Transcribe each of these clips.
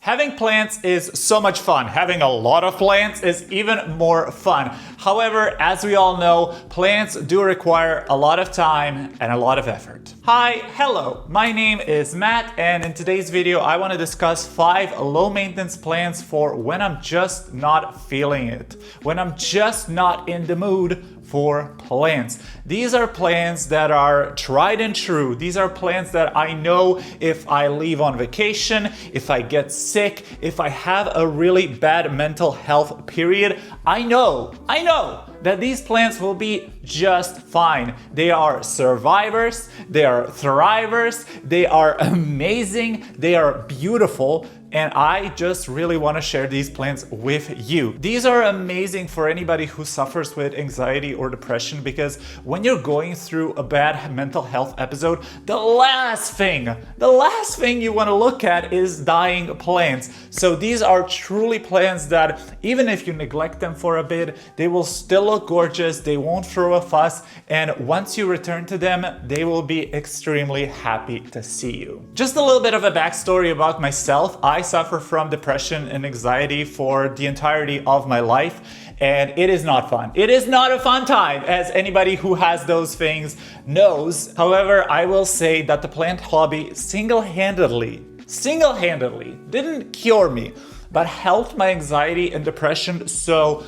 Having plants is so much fun. Having a lot of plants is even more fun. However, as we all know, plants do require a lot of time and a lot of effort. Hi, hello, my name is Matt, and in today's video I want to discuss 5 low maintenance plants for when I'm just not feeling it, when I'm just not in the mood for plants. These are plants that are tried and true. These are plants that I know if I leave on vacation, if I get sick, if I have a really bad mental health period, I know that these plants will be just fine. They are survivors, they are thrivers, they are amazing, they are beautiful, and I just really want to share these plants with you. These are amazing for anybody who suffers with anxiety or depression, because when you're going through a bad mental health episode, the last thing you want to look at is dying plants. So these are truly plants that even if you neglect them for a bit, they will still look gorgeous, they won't throw a fuss, and once you return to them, they will be extremely happy to see you. Just a little bit of a backstory about myself. I suffer from depression and anxiety for the entirety of my life, and it is not fun. It is not a fun time, as anybody who has those things knows. However, I will say that the plant hobby single-handedly didn't cure me, but helped my anxiety and depression so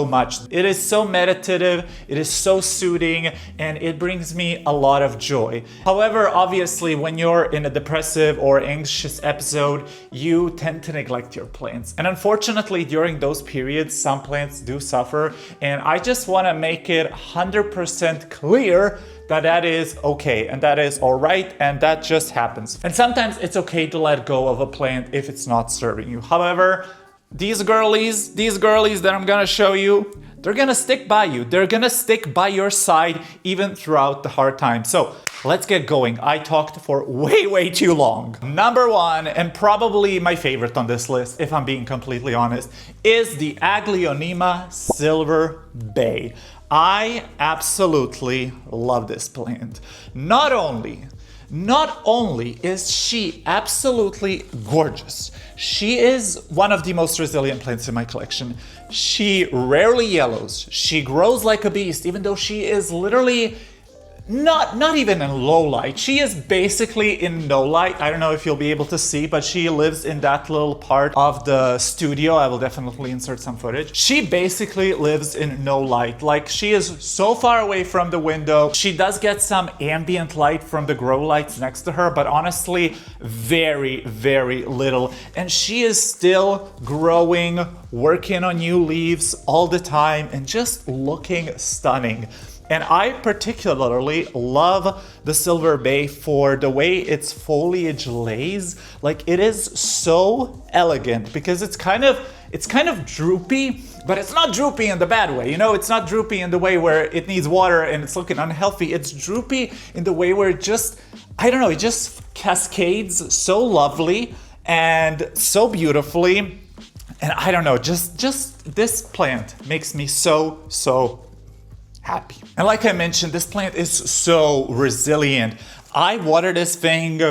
much. It is so meditative, it is so soothing, and it brings me a lot of joy. However, obviously, when you're in a depressive or anxious episode, you tend to neglect your plants. And unfortunately, during those periods, some plants do suffer, and I just want to make it 100% clear that is okay and that is all right, and that just happens. And sometimes it's okay to let go of a plant if it's not serving you. However, these girlies that I'm gonna show you, they're gonna stick by you. They're gonna stick by your side even throughout the hard times. So let's get going. I talked for way too long. Number 1, and probably my favorite on this list, if I'm being completely honest, is the Aglaonema Silver Bay. I absolutely love this plant. Not only is she absolutely gorgeous, she is one of the most resilient plants in my collection. She rarely yellows. She grows like a beast, even though she is literally not even in low light. She is basically in no light. I don't know if you'll be able to see, but she lives in that little part of the studio. I will definitely insert some footage. She basically lives in no light. Like, she is so far away from the window. She does get some ambient light from the grow lights next to her, but honestly, very little. And she is still growing, working on new leaves all the time, and just looking stunning. And I particularly love the Silver Bay for the way its foliage lays. Like, it is so elegant because it's kind of droopy, but it's not droopy in the bad way. You know, it's not droopy in the way where it needs water and it's looking unhealthy. It's droopy in the way where it just, I don't know, it just cascades so lovely and so beautifully. And I don't know, just this plant makes me so happy. And like I mentioned, this plant is so resilient. I water this thing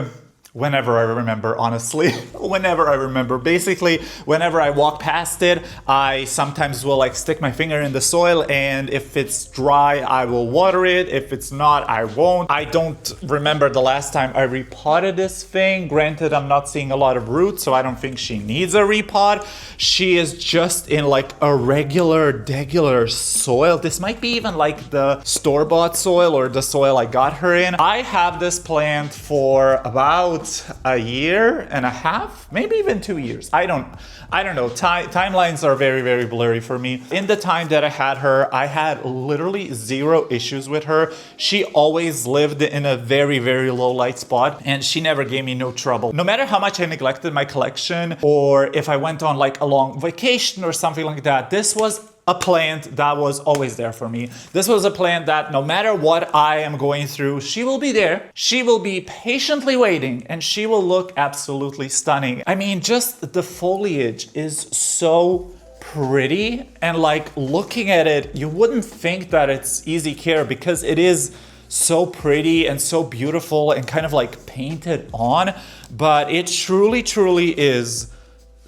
whenever I remember, honestly. Whenever I remember. Basically, whenever I walk past it, I sometimes will like stick my finger in the soil, and if it's dry, I will water it. If it's not, I won't. I don't remember the last time I repotted this thing. Granted, I'm not seeing a lot of roots, so I don't think she needs a repot. She is just in like a regular soil. This might be even like the store-bought soil or the soil I got her in. I have this plant for about a year and a half, maybe even 2 years. I don't know. Timelines are very blurry for me. In the time that I had her, I had literally 0 issues with her. She always lived in a very low light spot, and she never gave me no trouble. No matter how much I neglected my collection, or if I went on like a long vacation or something like that, this was a plant that was always there for me. This was a plant that no matter what I am going through, she will be there. She will be patiently waiting, and she will look absolutely stunning. I mean, just the foliage is so pretty, and like looking at it, you wouldn't think that it's easy care because it is so pretty and so beautiful and kind of like painted on, but it truly is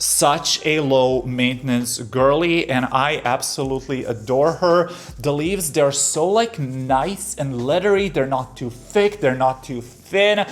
such a low maintenance girly, and I absolutely adore her. The leaves, they're so like nice and leathery. They're not too thick, they're not too thin.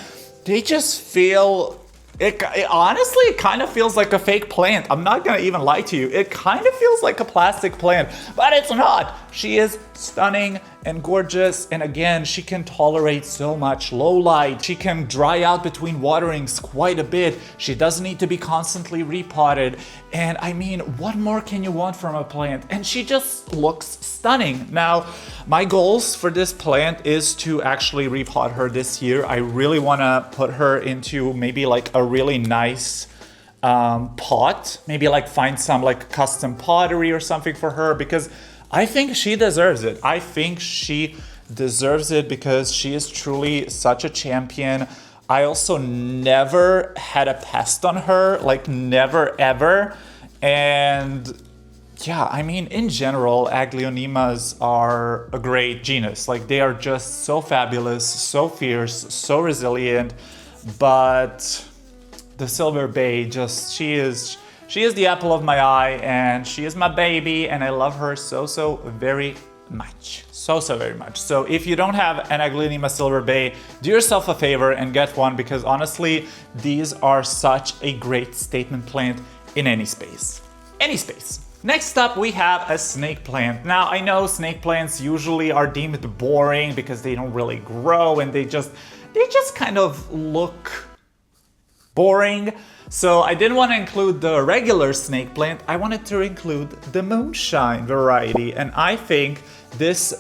They just feel, it honestly, it kind of feels like a fake plant. I'm not gonna even lie to you. It kind of feels like a plastic plant, but it's not. She is stunning and gorgeous, and again, she can tolerate so much low light. She can dry out between waterings quite a bit. She doesn't need to be constantly repotted, and I mean, what more can you want from a plant? And she just looks stunning. Now, my goals for this plant is to actually repot her this year. I really want to put her into maybe like a really nice pot, maybe like find some like custom pottery or something for her, because I think she deserves it. I think she deserves it because she is truly such a champion. I also never had a pest on her, like never ever. And yeah, I mean, in general, Aglaonemas are a great genus. Like they are just so fabulous, so fierce, so resilient. But the Silver Bay, just, she is the apple of my eye, and she is my baby, and I love her so very much. So very much. So if you don't have an Aglaonema Silver Bay, do yourself a favor and get one, because honestly, these are such a great statement plant in any space. Any space. Next up, we have a snake plant. Now, I know snake plants usually are deemed boring because they don't really grow and they just kind of look boring. So I didn't want to include the regular snake plant. I wanted to include the moonshine variety, and I think this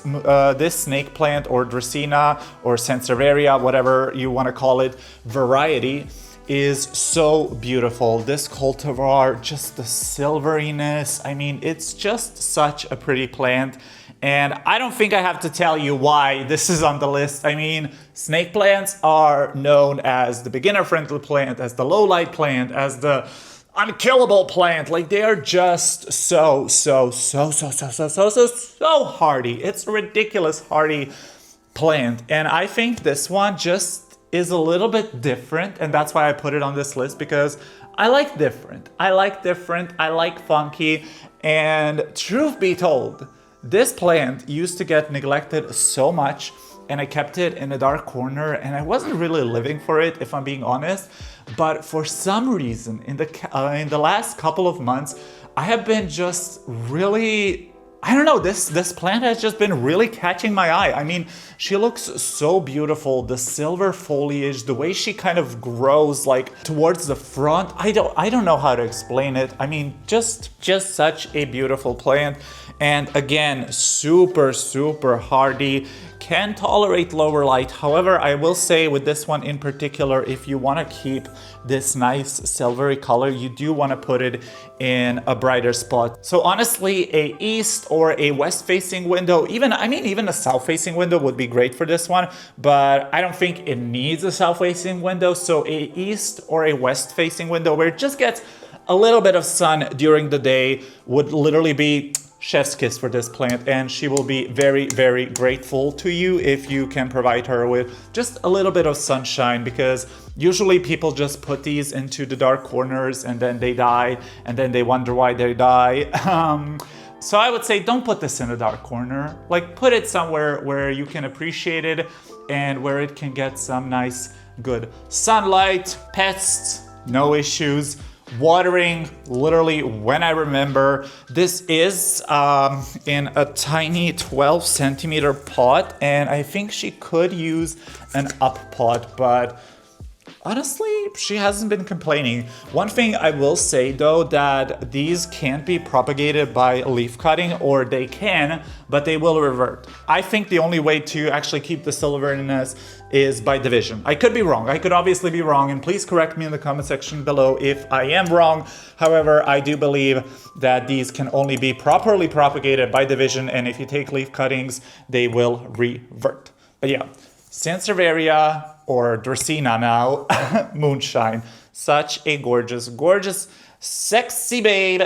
snake plant, or Dracena or Sansevieria, whatever you want to call it, variety is so beautiful. This cultivar, just the silveriness, I mean, it's just such a pretty plant. And I don't think I have to tell you why this is on the list. I mean, snake plants are known as the beginner-friendly plant, as the low-light plant, as the unkillable plant. Like, they are just so hardy. It's a ridiculous hardy plant. And I think this one just is a little bit different, and that's why I put it on this list, because I like different. I like funky, and truth be told, this plant used to get neglected so much, and I kept it in a dark corner, and I wasn't really living for it, if I'm being honest. But for some reason, in the last couple of months, I have been just really, I don't know, this plant has just been really catching my eye. I mean, she looks so beautiful. The silver foliage, the way she kind of grows like towards the front, I don't know how to explain it. I mean, just such a beautiful plant. And again, super hardy, can tolerate lower light. However, I will say with this one in particular, if you want to keep this nice silvery color, you do want to put it in a brighter spot. So honestly, a east or a west facing window, even a south facing window would be great for this one, but I don't think it needs a south facing window. So a east or a west facing window where it just gets a little bit of sun during the day would literally be chef's kiss for this plant, and she will be very grateful to you if you can provide her with just a little bit of sunshine, because usually people just put these into the dark corners and then they die, and then they wonder why they die. So I would say don't put this in a dark corner. Like, put it somewhere where you can appreciate it and where it can get some nice good sunlight. Pests, no issues. Watering literally when I remember. This is in a tiny 12 centimeter pot, and I think she could use an up pot, but honestly, she hasn't been complaining. One thing I will say though, that these can't be propagated by leaf cutting, or they can, but they will revert. I think the only way to actually keep the silveriness is by division. I could be wrong. I could obviously be wrong, and please correct me in the comment section below if I am wrong. However, I do believe that these can only be properly propagated by division, and if you take leaf cuttings, they will revert. But yeah, Sansevieria, or Dracena now, moonshine. Such a gorgeous, sexy babe,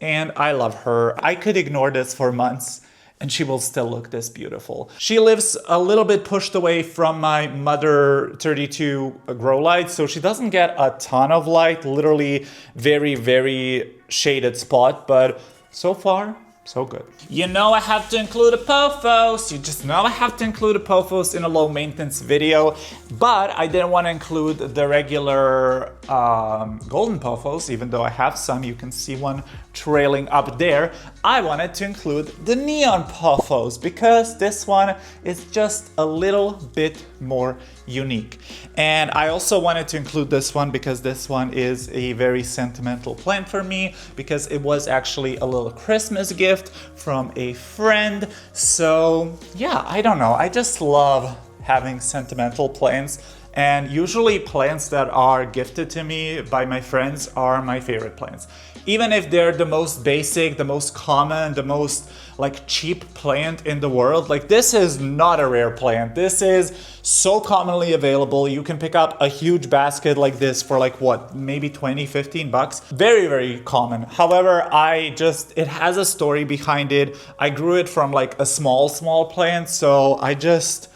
and I love her. I could ignore this for months and she will still look this beautiful. She lives a little bit pushed away from my Mother 32 grow light, so she doesn't get a ton of light, literally very, very shaded spot, but so far, so good. You know I have to include a pothos. You just know I have to include a pothos in a low maintenance video, but I didn't want to include the regular golden pothos, even though I have some. You can see one trailing up there. I wanted to include the neon pothos because this one is just a little bit more unique. And I also wanted to include this one because this one is a very sentimental plant for me, because it was actually a little Christmas gift from a friend. So yeah, I don't know, I just love having sentimental plants, and usually plants that are gifted to me by my friends are my favorite plants. Even if they're the most basic, the most common, the most like cheap plant in the world, like this is not a rare plant. This is so commonly available. You can pick up a huge basket like this for like what, maybe 20, 15 bucks. Very, very common. However, it has a story behind it. I grew it from like a small plant, so I just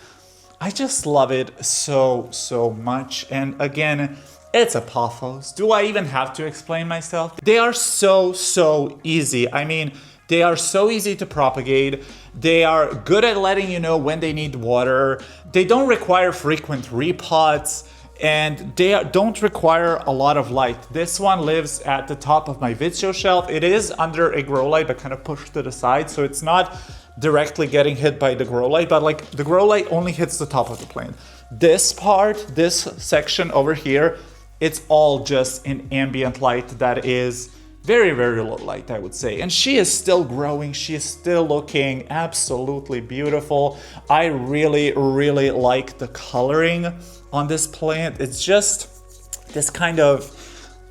love it so much. And again, it's a pothos. Do I even have to explain myself? They are so easy. I mean, they are so easy to propagate. They are good at letting you know when they need water. They don't require frequent repots, and they don't require a lot of light. This one lives at the top of my video shelf. It is under a grow light, but kind of pushed to the side, so it's not directly getting hit by the grow light, but like the grow light only hits the top of the plant. This part, this section over here, it's all just in ambient light that is very, very low light, I would say. And she is still growing. She is still looking absolutely beautiful. I really like the coloring on this plant. It's just this kind of,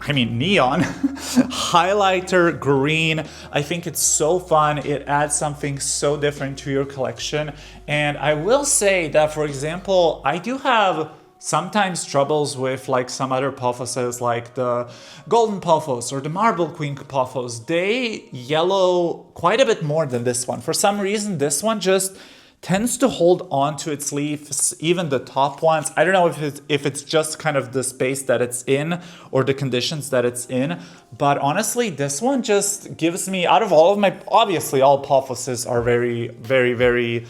I mean, neon highlighter green. I think it's so fun. It adds something so different to your collection. And I will say that, for example, I do have sometimes troubles with like some other pothoses, like the golden pothos or the marble queen pothos. They yellow quite a bit more than this one. For some reason, this one just tends to hold on to its leaves, even the top ones. I don't know if it's just kind of the space that it's in or the conditions that it's in, but honestly, this one just gives me, out of all of my, obviously all pothoses are very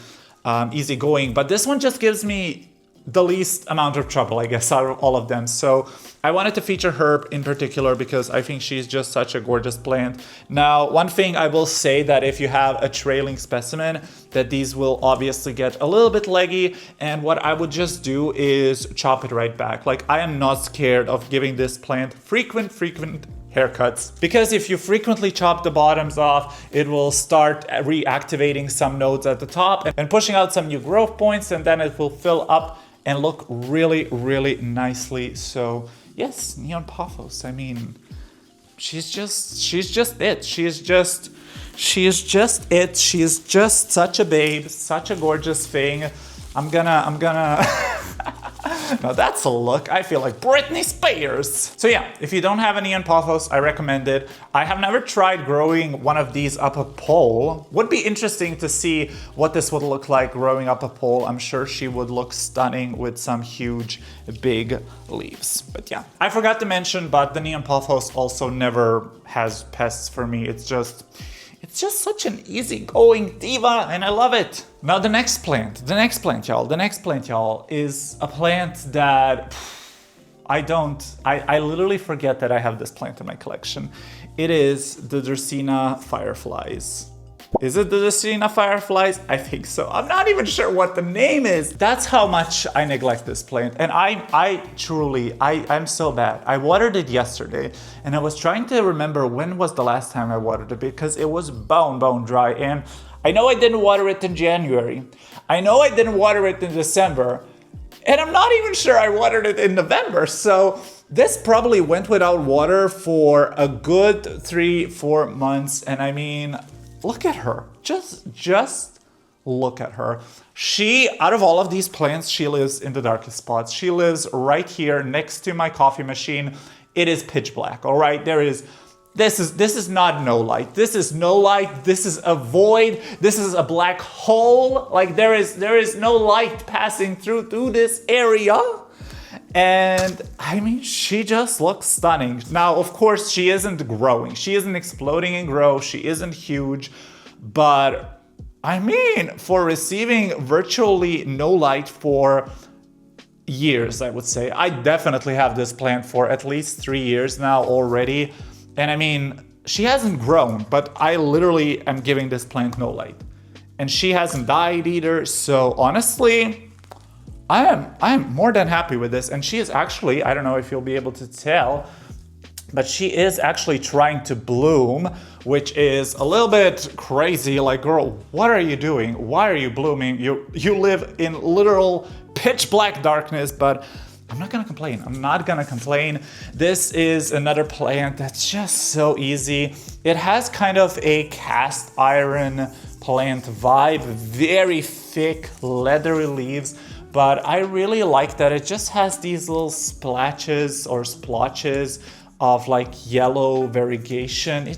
easygoing, but this one just gives me the least amount of trouble, I guess, out of all of them. So I wanted to feature her in particular because I think she's just such a gorgeous plant. Now, one thing I will say, that if you have a trailing specimen, that these will obviously get a little bit leggy, and what I would just do is chop it right back. Like, I am not scared of giving this plant frequent haircuts, because if you frequently chop the bottoms off, it will start reactivating some nodes at the top and pushing out some new growth points, and then it will fill up and look really nicely. So yes, Neom Pothos, I mean, she's just it. She is just it. She is just such a babe, such a gorgeous thing. I'm gonna now that's a look. I feel like Britney Spears. So yeah, if you don't have a Neom Pothos, I recommend it. I have never tried growing one of these up a pole. Would be interesting to see what this would look like growing up a pole. I'm sure she would look stunning with some huge, big leaves. But yeah, I forgot to mention, but the Neom Pothos also never has pests for me. It's just such an easygoing diva, and I love it. Now the next plant, y'all, is a plant that I literally forget that I have this plant in my collection. It is the Dracena Fireflies. Is it the Dracena Fireflies? I think so. I'm not even sure what the name is. That's how much I neglect this plant. And I'm so bad. I watered it yesterday, and I was trying to remember when was the last time I watered it, because it was bone dry. And I know I didn't water it in January. I know I didn't water it in December. And I'm not even sure I watered it in November. So this probably went without water for a good 3-4 months. And I mean, look at her. Just look at her. She, out of all of these plants, she lives in the darkest spots. She lives right here next to my coffee machine. It is pitch black, all right? There is This is not no light. This is no light. This is a void. This is a black hole. Like there is no light passing through this area. And I mean, she just looks stunning. Now, of course, she isn't growing. She isn't exploding in growth. She isn't huge. But I mean, for receiving virtually no light for years, I would say. I definitely have this plant for at least 3 years now already. And I mean, she hasn't grown, but I literally am giving this plant no light. And she hasn't died either. So honestly, I am more than happy with this. And she is actually, I don't know if you'll be able to tell, but she is actually trying to bloom, which is a little bit crazy. Like, girl, what are you doing? Why are you blooming? You live in literal pitch black darkness, but I'm not gonna complain. I'm not gonna complain. This is another plant that's just so easy. It has kind of a cast iron plant vibe, very thick, leathery leaves, but I really like that it just has these little splatches or splotches of like yellow variegation.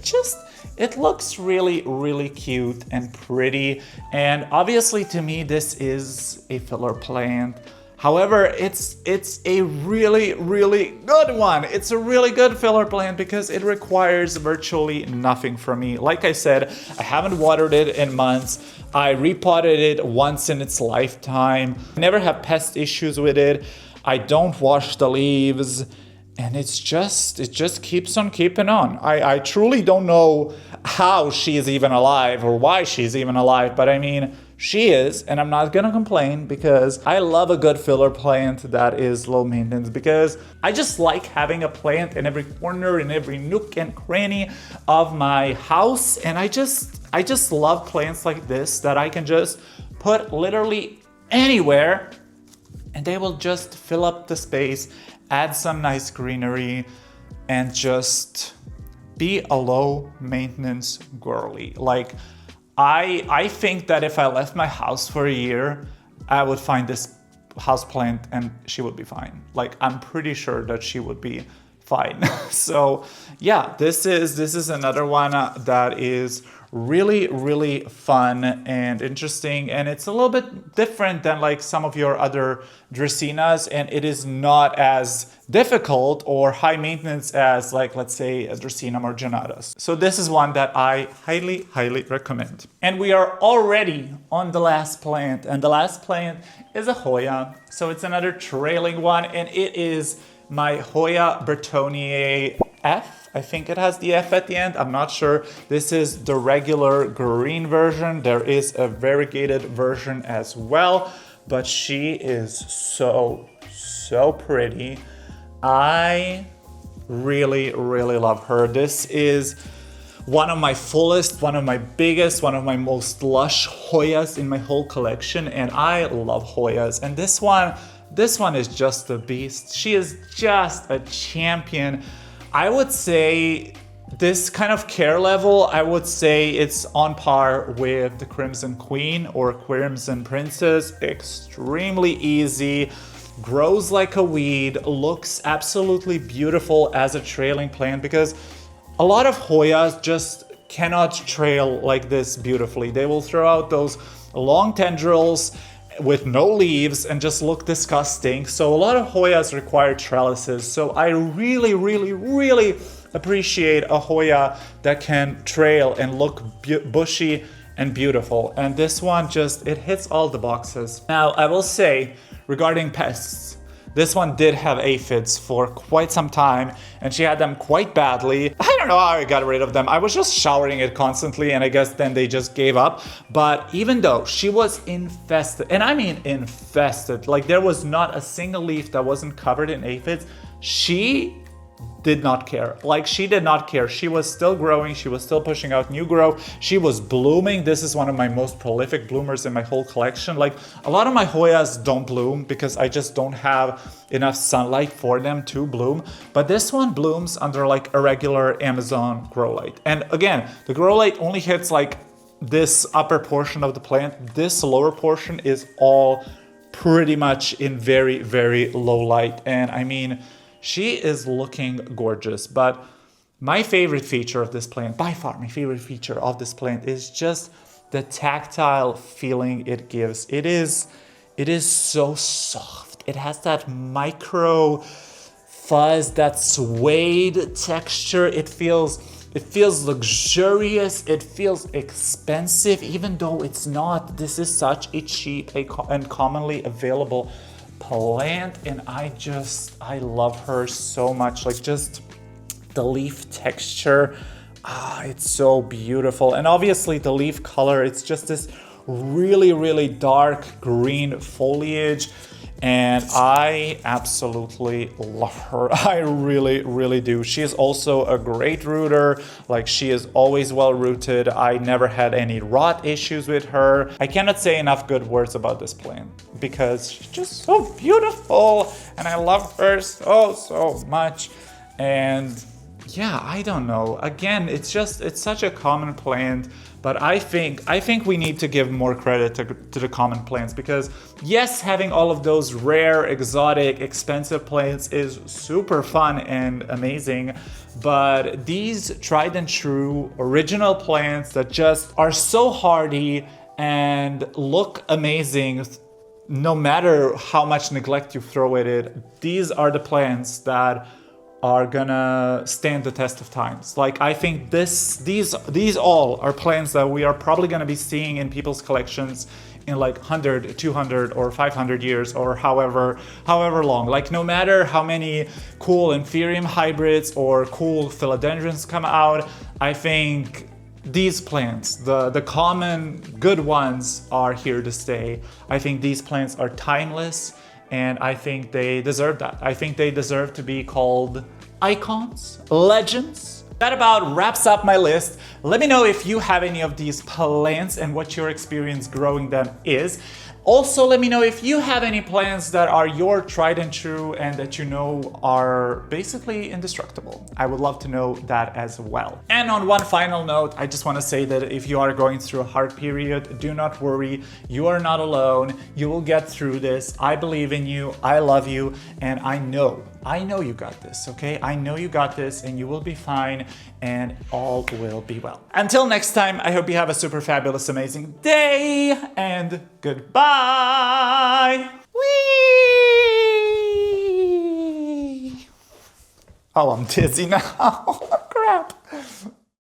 It looks really, really cute and pretty. And obviously to me, this is a filler plant. However, it's a really, really good one. It's a really good filler plant because it requires virtually nothing from me. Like I said, I haven't watered it in months. I repotted it once in its lifetime. I never have pest issues with it. I don't wash the leaves. And it just keeps on keeping on. I truly don't know how she is even alive or why she's even alive, but I mean, she is, and I'm not gonna complain because I love a good filler plant that is low maintenance because I just like having a plant in every corner, in every nook and cranny of my house. And I just love plants like this that I can just put literally anywhere and they will just fill up the space, add some nice greenery, and just be a low maintenance girly. Like, I think that if I left my house for a year, I would find this houseplant and she would be fine. Like, I'm pretty sure that she would be fine. So yeah, this is another one that is really, really fun and interesting, and it's a little bit different than like some of your other Dracenas, and it is not as difficult or high maintenance as like, let's say, a Dracena marginatus. So this is one that I highly, highly recommend. And we are already on the last plant, and the last plant is a Hoya. So it's another trailing one, and it is my Hoya burtoniae F. I think it has the F at the end. I'm not sure. This is the regular green version. There is a variegated version as well, but she is so pretty. I really, really love her. This is one of my fullest, one of my biggest, one of my most lush Hoyas in my whole collection, and I love Hoyas. And this one is just a beast. She is just a champion. I would say this kind of care level, I would say it's on par with the Crimson Queen or Crimson Princess. Extremely easy, grows like a weed, looks absolutely beautiful as a trailing plant because a lot of Hoyas just cannot trail like this beautifully. They will throw out those long tendrils with no leaves and just look disgusting. So a lot of Hoyas require trellises. So I really, really, really appreciate a Hoya that can trail and look bushy and beautiful. And this one it hits all the boxes. Now, I will say regarding pests, this one did have aphids for quite some time, and she had them quite badly. I don't know how I got rid of them. I was just showering it constantly, and I guess then they just gave up. But even though she was infested, and I mean infested, like there was not a single leaf that wasn't covered in aphids, she did not care. Like, she did not care. She was still growing. She was still pushing out new growth. She was blooming. This is one of my most prolific bloomers in my whole collection. Like, a lot of my Hoyas don't bloom because I just don't have enough sunlight for them to bloom. But this one blooms under like a regular Amazon grow light. And again, the grow light only hits like this upper portion of the plant. This lower portion is all pretty much in very, very low light. And I mean, she is looking gorgeous, but My favorite feature of this plant, by far my favorite feature of this plant, is just the tactile feeling it gives. It is so soft. It has that micro fuzz, that suede texture. It feels luxurious. It feels expensive, even though it's not. This is such a cheap and commonly available plant, and I love her so much. Like, just the leaf texture, it's so beautiful. And obviously the leaf color, it's just this really dark green foliage, and I absolutely love her. I really do. She is also a great rooter. Like, she is always well rooted. I never had any rot issues with her. I cannot say enough good words about this plant because she's just so beautiful, and I love her so much. And yeah, I don't know. Again, it's such a common plant, but I think we need to give more credit to the common plants, because yes, having all of those rare, exotic, expensive plants is super fun and amazing, but these tried and true original plants that just are so hardy and look amazing no matter how much neglect you throw at it, these are the plants that are gonna stand the test of times. Like, I think these all are plants that we are probably gonna be seeing in people's collections in like 100, 200, or 500 years, or however long. Like, no matter how many cool Anthurium hybrids or cool philodendrons come out, I think these plants, the common good ones, are here to stay. I think these plants are timeless, and I think they deserve that. I think they deserve to be called icons, legends. That about wraps up my list. Let me know if you have any of these plants and what your experience growing them is. Also, let me know if you have any plants that are your tried and true and that you know are basically indestructible. I would love to know that as well. And on one final note, I just want to say that if you are going through a hard period, do not worry. You are not alone. You will get through this. I believe in you. I love you. And I know you got this, okay? I know you got this, and you will be fine, and all will be well. Until next time, I hope you have a super fabulous, amazing day, and goodbye. Whee! Oh, I'm dizzy now. Crap.